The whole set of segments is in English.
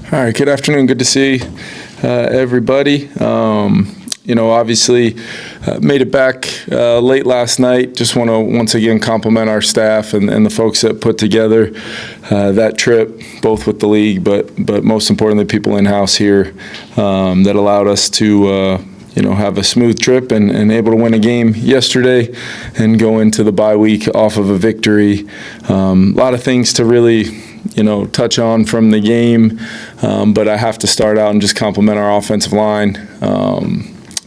All right, good afternoon. Good to see everybody. Obviously made it back late last night. Just want to once again compliment our staff and the folks that put together that trip, both with the league, but most importantly, people in-house here that allowed us to have a smooth trip and able to win a game yesterday and go into the bye week off of a victory. A lot of things to really touch on from the game, but I have to start out and just compliment our offensive line,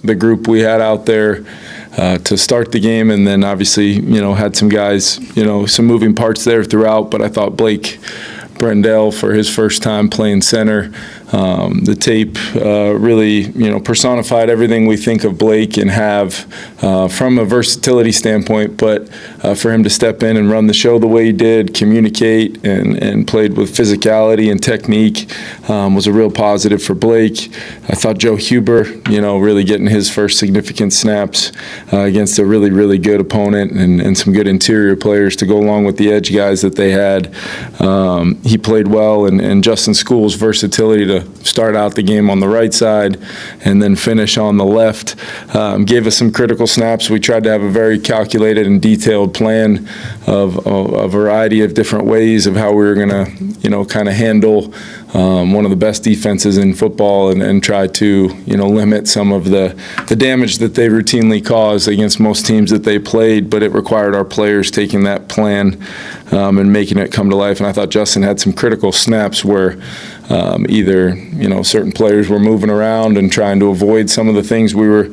the group we had out there to start the game, and then obviously, had some guys, some moving parts there throughout, but I thought Blake Brendel, for his first time playing center, the tape really, personified everything we think of Blake and have from a versatility standpoint, but for him to step in and run the show the way he did, communicate, and played with physicality and technique was a real positive for Blake. I thought Joe Huber, really getting his first significant snaps against a really, really good opponent and some good interior players to go along with the edge guys that they had. He played well, and Justin School's versatility to start out the game on the right side and then finish on the left gave us some critical snaps. We tried to have a very calculated and detailed plan of a variety of different ways of how we were going to, kind of handle one of the best defenses in football and try to, limit some of the damage that they routinely cause against most teams that they played, but it required our players taking that plan and making it come to life. And I thought Justin had some critical snaps where either, certain players were moving around and trying to avoid some of the things we were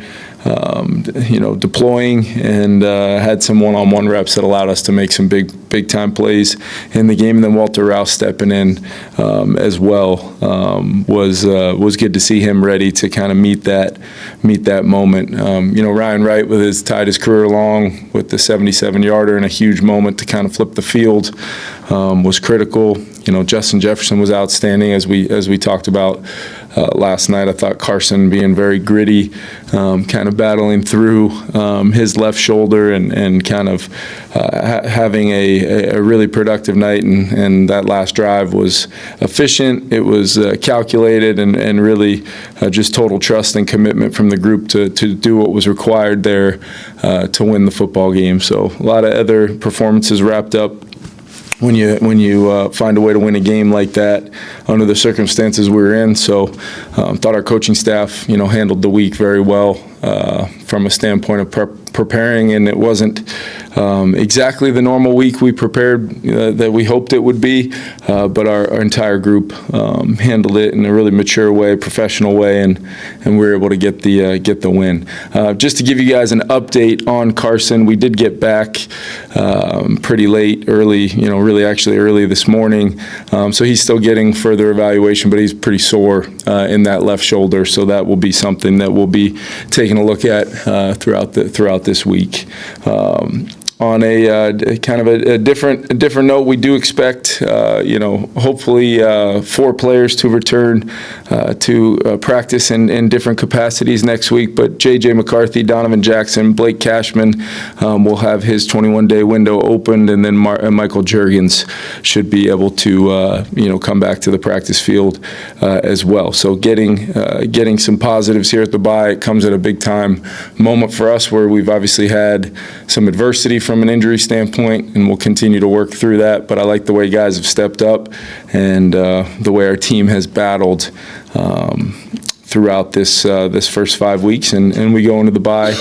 deploying, and had some one-on-one reps that allowed us to make some big time plays in the game. And then Walter Rouse stepping in as well was good to see him ready to kind of meet that moment. Ryan Wright tied his career along with the 77-yarder in a huge moment to kind of flip the field was critical. Justin Jefferson was outstanding as we talked about last night. I thought Carson being very gritty, kind of battling through his left shoulder and kind of having a really productive night. And that last drive was efficient. It was calculated and really just total trust and commitment from the group to do what was required there to win the football game. So a lot of other performances wrapped up when you find a way to win a game like that under the circumstances we were in. So thought our coaching staff, handled the week very well from a standpoint of preparing, and it wasn't exactly the normal week we prepared that we hoped it would be, but our entire group handled it in a really mature way, professional way, and we were able to get the win. Just to give you guys an update on Carson, we did get back pretty late, early, really actually early this morning, so he's still getting further evaluation, but he's pretty sore in that left shoulder, so that will be something that we'll be taking a look at throughout this week. On a kind of a different note, we do expect, hopefully 4 players to return to practice in different capacities next week. But J.J. McCarthy, Donovan Jackson, Blake Cashman will have his 21-day window opened, and then Michael Juergens should be able to, come back to the practice field as well. So getting some positives here at the bye. It comes at a big time moment for us where we've obviously had some adversity from an injury standpoint, and we'll continue to work through that. But I like the way guys have stepped up and the way our team has battled throughout this first 5 weeks, and we go into the bye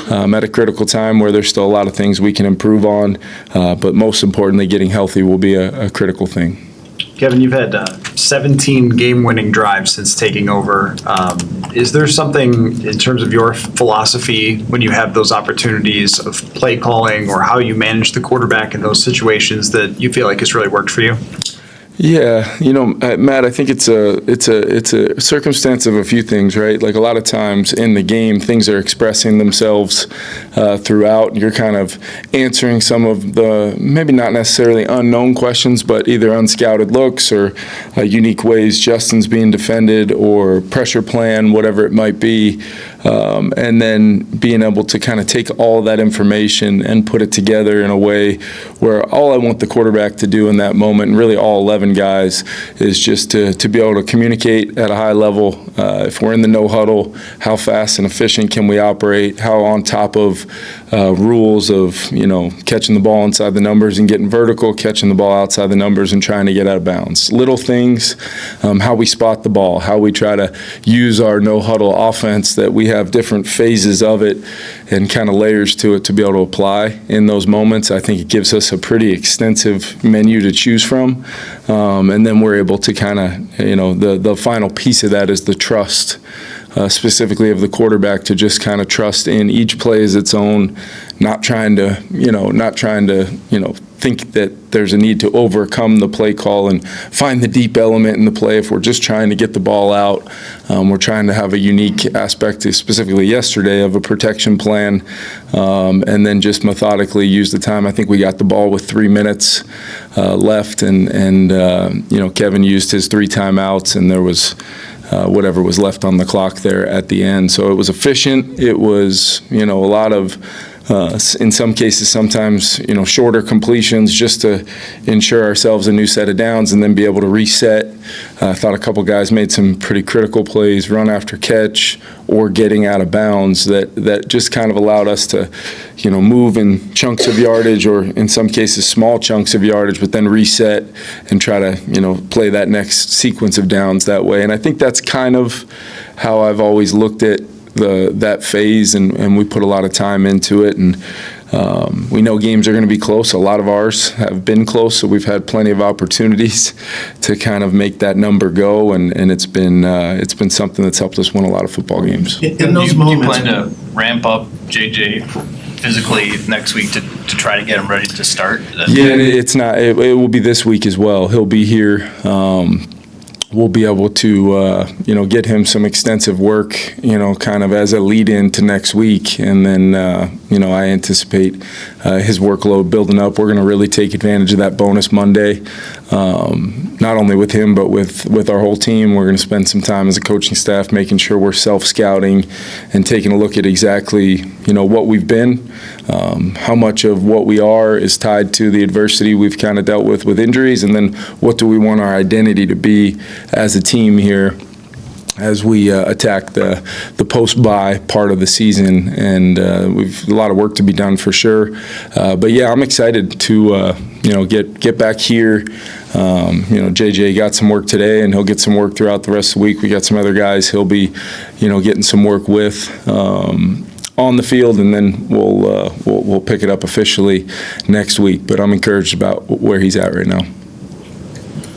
at a critical time where there's still a lot of things we can improve on, but most importantly, getting healthy will be a critical thing. Kevin, you've had 17 game-winning drives since taking over. Is there something in terms of your philosophy when you have those opportunities of play calling or how you manage the quarterback in those situations that you feel like has really worked for you? Yeah, Matt, I think it's a circumstance of a few things, right? Like a lot of times in the game, things are expressing themselves throughout. You're kind of answering some of the maybe not necessarily unknown questions, but either unscouted looks or unique ways Justin's being defended or pressure plan, whatever it might be. And then being able to kind of take all that information and put it together in a way where all I want the quarterback to do in that moment, and really all 11 11 guys is just to be able to communicate at a high level. If we're in the no huddle, how fast and efficient can we operate? How on top of rules of, catching the ball inside the numbers and getting vertical, catching the ball outside the numbers and trying to get out of bounds. Little things, how we spot the ball, how we try to use our no huddle offense, that we have different phases of it and kind of layers to it to be able to apply in those moments. I think it gives us a pretty extensive menu to choose from. And then we're able to kind of, the final piece of that is the trust, specifically of the quarterback, to just kind of trust in each play as its own, not trying to think that there's a need to overcome the play call and find the deep element in the play. If we're just trying to get the ball out, we're trying to have a unique aspect, specifically yesterday, of a protection plan, and then just methodically use the time. I think we got the ball with 3 minutes left, and Kevin used his 3 timeouts, and there was whatever was left on the clock there at the end. So it was efficient. It was, a lot of, in some cases, sometimes, shorter completions just to ensure ourselves a new set of downs and then be able to reset. I thought a couple guys made some pretty critical plays, run after catch or getting out of bounds, that just kind of allowed us to, move in chunks of yardage, or in some cases small chunks of yardage, but then reset and try to, play that next sequence of downs that way. And I think that's kind of how I've always looked at that phase, and we put a lot of time into it, and we know games are going to be close. A lot of ours have been close, so we've had plenty of opportunities to kind of make that number go, and it's been something that's helped us win a lot of football games. In those moments, do you plan to ramp up JJ physically next week to try to get him ready to start? Yeah, it's not. It will be this week as well. He'll be here. We'll be able to, get him some extensive work, kind of as a lead-in to next week. And then, I anticipate his workload building up. We're going to really take advantage of that bonus Monday, not only with him, but with our whole team. We're going to spend some time as a coaching staff making sure we're self-scouting and taking a look at exactly, what we've been, how much of what we are is tied to the adversity we've kind of dealt with injuries, and then what do we want our identity to be as a team here as we attack the post-bye part of the season. And we've a lot of work to be done for sure. But yeah, I'm excited to get back here. JJ got some work today, and he'll get some work throughout the rest of the week. We got some other guys he'll be getting some work with on the field, and then we'll pick it up officially next week. But I'm encouraged about where he's at right now.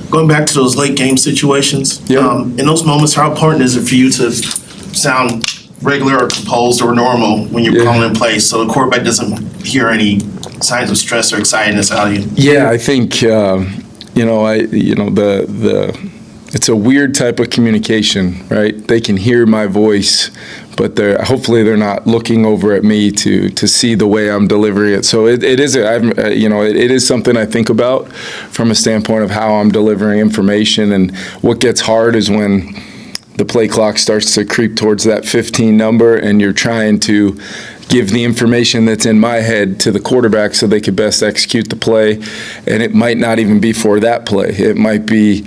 Going back to those late game situations, Yeah. In those moments, how important is it for you to sound regular or composed or normal when you're calling in plays, so the quarterback doesn't hear any signs of stress or excitedness out of you? Yeah, I think it's a weird type of communication, right? They can hear my voice, but hopefully they're not looking over at me to see the way I'm delivering it. So it is something I think about from a standpoint of how I'm delivering information. And what gets hard is when the play clock starts to creep towards that 15 number, and you're trying to give the information that's in my head to the quarterback so they could best execute the play. And it might not even be for that play. It might be,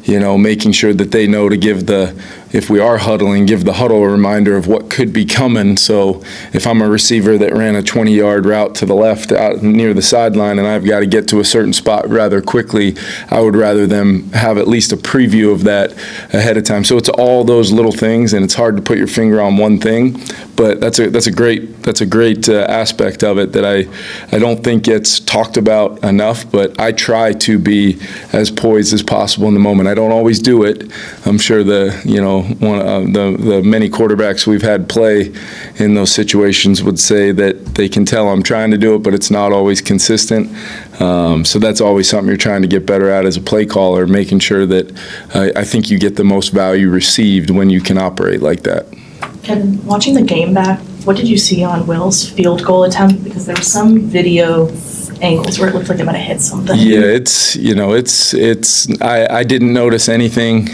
making sure that they know to if we are huddling, give the huddle a reminder of what could be coming. So if I'm a receiver that ran a 20-yard route to the left out near the sideline and I've got to get to a certain spot rather quickly, I would rather them have at least a preview of that ahead of time. So it's all those little things, and it's hard to put your finger on one thing, but that's a great aspect of it that I don't think gets talked about enough. But I try to be as poised as possible in the moment. I don't always do it. I'm sure the many quarterbacks we've had play in those situations would say that they can tell I'm trying to do it, but it's not always consistent. So that's always something you're trying to get better at as a play caller, making sure that I think you get the most value received when you can operate like that. Kevin, watching the game back, what did you see on Will's field goal attempt? Because there was some video angles where it looked like it might have hit something. Yeah, I didn't notice anything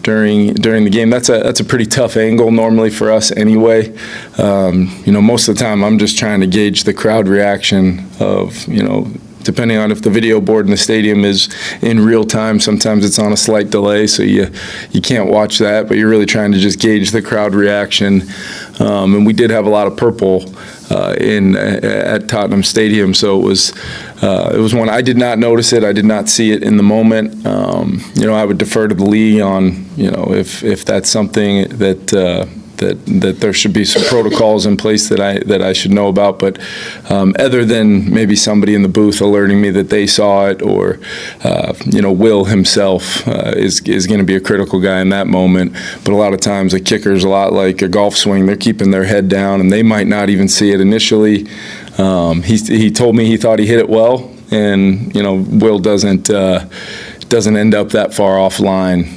during the game. That's a pretty tough angle normally for us anyway. Most of the time I'm just trying to gauge the crowd reaction of depending on if the video board in the stadium is in real time, sometimes it's on a slight delay, so you can't watch that, but you're really trying to just gauge the crowd reaction. And we did have a lot of purple at Tottenham Stadium, so it was one I did not notice it. I did not see it in the moment. I would defer to the league on if that's something that there should be some protocols in place that I should know about. But other than maybe somebody in the booth alerting me that they saw it, or Will himself is going to be a critical guy in that moment. But a lot of times a kicker's a lot like a golf swing. They're keeping their head down, and they might not even see it initially. He told me he thought he hit it well, and Will doesn't end up that far offline.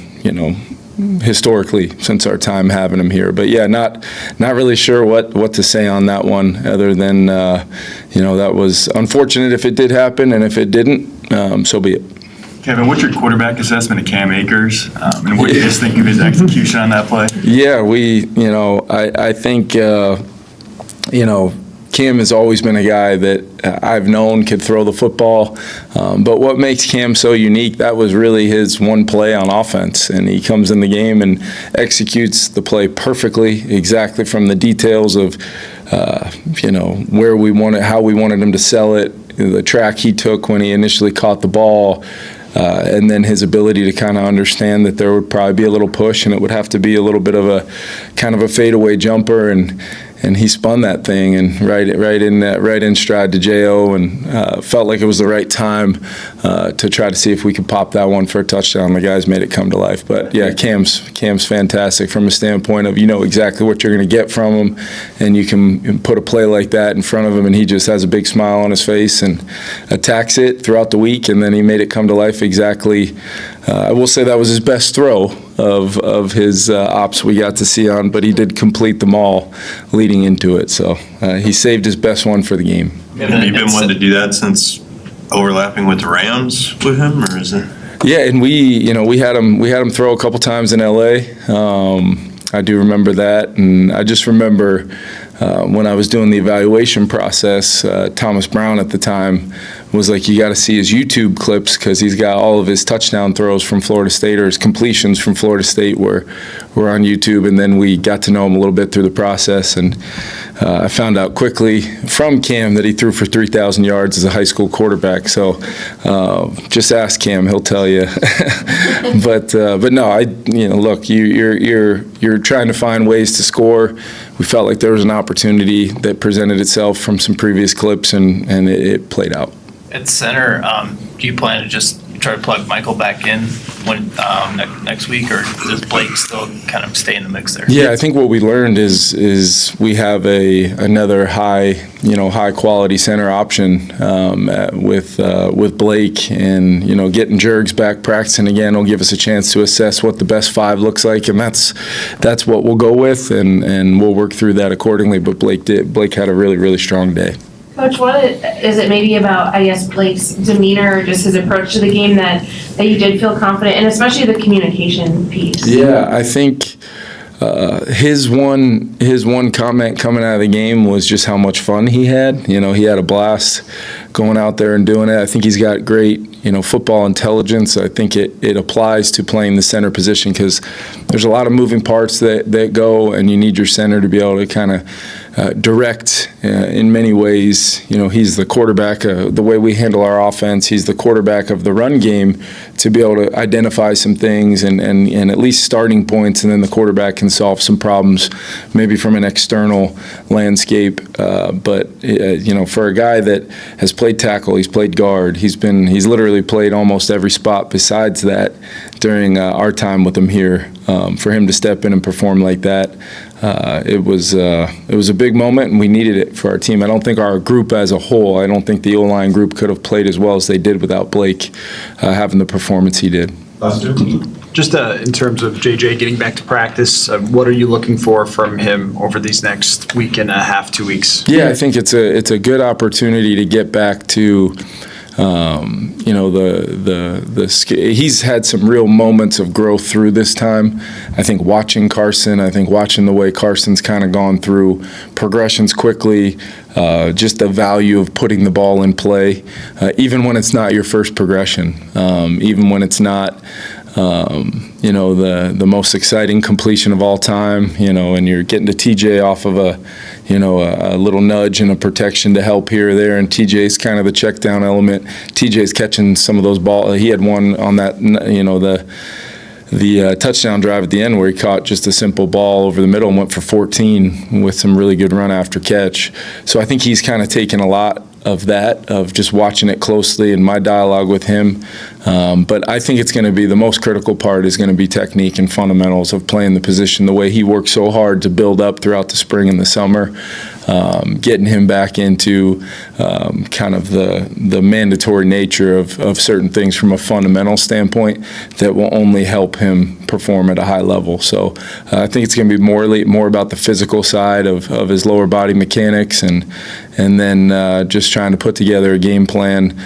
Historically, since our time having him here. But yeah, not really sure what to say on that one, other than that was unfortunate if it did happen, and if it didn't, so be it. Kevin, what's your quarterback assessment of Cam Akers, and what do you just think of his execution on that play? Yeah, I think Cam has always been a guy that I've known could throw the football, but what makes Cam so unique, that was really his one play on offense, and he comes in the game and executes the play perfectly, exactly from the details of where we wanted, how we wanted him to sell it, the track he took when he initially caught the ball, and then his ability to kind of understand that there would probably be a little push, and it would have to be a little bit of a kind of a fadeaway jumper, and he spun that thing and right in stride to Jo, and felt like it was the right time to try to see if we could pop that one for a touchdown. The guys made it come to life. But yeah, Cam's fantastic from a standpoint of exactly what you're going to get from him, and you can put a play like that in front of him, and he just has a big smile on his face and attacks it throughout the week, and then he made it come to life exactly. I will say that was his best throw of his ops we got to see on, but he did complete them all leading into it. So he saved his best one for the game. Have you been wanting to do that since overlapping with the Rams with him, or is it? Yeah, and we had him throw a couple times in LA. I do remember that, and I just remember when I was doing the evaluation process, Thomas Brown at the time was like, you got to see his YouTube clips, because he's got all of his touchdown throws from Florida State, or his completions from Florida State were on YouTube. And then we got to know him a little bit through the process, and I found out quickly from Cam that he threw for 3,000 yards as a high school quarterback. So just ask Cam, he'll tell you. But no, look, you're trying to find ways to score. We felt like there was an opportunity that presented itself from some previous clips, and it played out. At center, do you plan to just try to plug Michael back in when next week, or does Blake still kind of stay in the mix there? Yeah, I think what we learned is we have another high quality center option with Blake, and getting Jergs back practicing again will give us a chance to assess what the best five looks like, and that's what we'll go with, and we'll work through that accordingly. But Blake had a really, really strong day. Coach, what is it maybe about, I guess, Blake's demeanor or just his approach to the game that you did feel confident, and especially the communication piece? Yeah, I think his one comment coming out of the game was just how much fun he had. He had a blast going out there and doing it. I think he's got great football intelligence. I think it applies to playing the center position, because there's a lot of moving parts that go, and you need your center to be able to kind of direct in many ways. He's the quarterback, the way we handle our offense. He's the quarterback of the run game, to be able to identify some things and at least starting points, and then the quarterback can solve some problems maybe from an external landscape. But for a guy that has played tackle, he's played guard, he's literally played almost every spot besides that during our time with him here. For him to step in and perform like that, it was a big moment, and we needed it for our team. I don't think our group as a whole, I don't think the O-line group could have played as well as they did without Blake having the performance he did. Just in terms of JJ getting back to practice, what are you looking for from him over these next week and a half, 2 weeks? Yeah, I think it's a good opportunity to get back to He's had some real moments of growth through this time. I think watching the way Carson's kind of gone through progressions quickly, just the value of putting the ball in play, even when it's not your first progression, even when it's not the most exciting completion of all time, and you're getting to TJ off of a little nudge and a protection to help here or there, and TJ's kind of the check down element. TJ's catching some of those balls. He had one on that, the touchdown drive at the end where he caught just a simple ball over the middle and went for 14 with some really good run after catch. So I think he's kind of taken a lot of that, of just watching it closely and my dialogue with him. But I think it's going to be the most critical part is going to be technique and fundamentals of playing the position the way he worked so hard to build up throughout the spring and the summer. Getting him back into kind of the mandatory nature of certain things from a fundamental standpoint that will only help him perform at a high level. So I think it's going to be more about the physical side of his lower body mechanics and then just trying to put together a game plan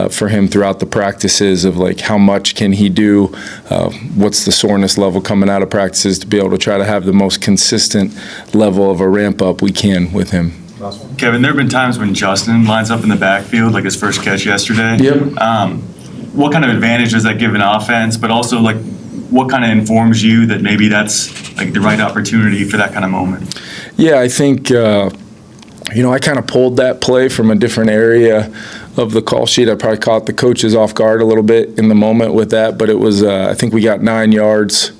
for him throughout the practices of like how much can he do, what's the soreness level coming out of practices to be able to try to have the most consistent level of a ramp up we can with him. Kevin, there have been times when Justin lines up in the backfield, like his first catch yesterday. Yep. What kind of advantage does that give an offense? But also, like, what kind of informs you that maybe that's like the right opportunity for that kind of moment? Yeah, I think I kind of pulled that play from a different area of the call sheet. I probably caught the coaches off guard a little bit in the moment with that, but it was I think we got 9 yards.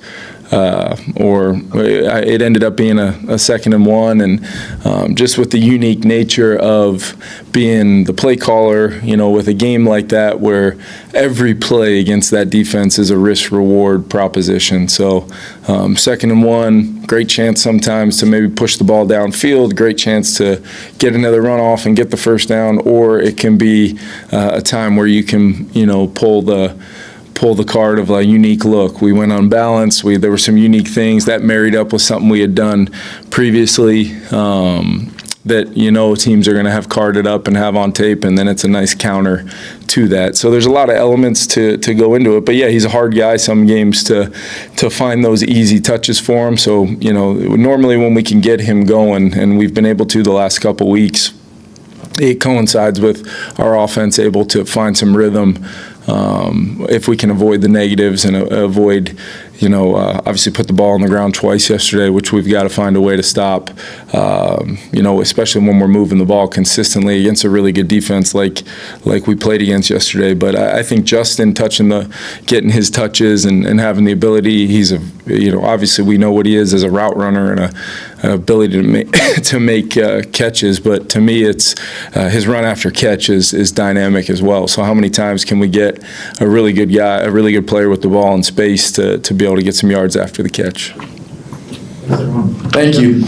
It ended up being a 2nd and 1, and just with the unique nature of being the play caller, with a game like that where every play against that defense is a risk-reward proposition. So 2nd and 1, great chance sometimes to maybe push the ball downfield, great chance to get another run off and get the first down, or it can be a time where you can, pull the card of a unique look. We went unbalanced. There were some unique things that married up with something we had done previously that teams are going to have carded up and have on tape, and then it's a nice counter to that. So there's a lot of elements to go into it. But yeah, he's a hard guy some games to find those easy touches for him. So normally when we can get him going, and we've been able to the last couple weeks, it coincides with our offense able to find some rhythm. If we can avoid the negatives and avoid, obviously put the ball on the ground twice yesterday, which we've got to find a way to stop, especially when we're moving the ball consistently against a really good defense like we played against yesterday. But I think Justin getting his touches and having the ability, he's obviously we know what he is as a route runner and an ability to make catches, but to me it's his run after catch is dynamic as well. So how many times can we get a really good guy, a really good player with the ball in space to be able to get some yards after the catch? Thank you.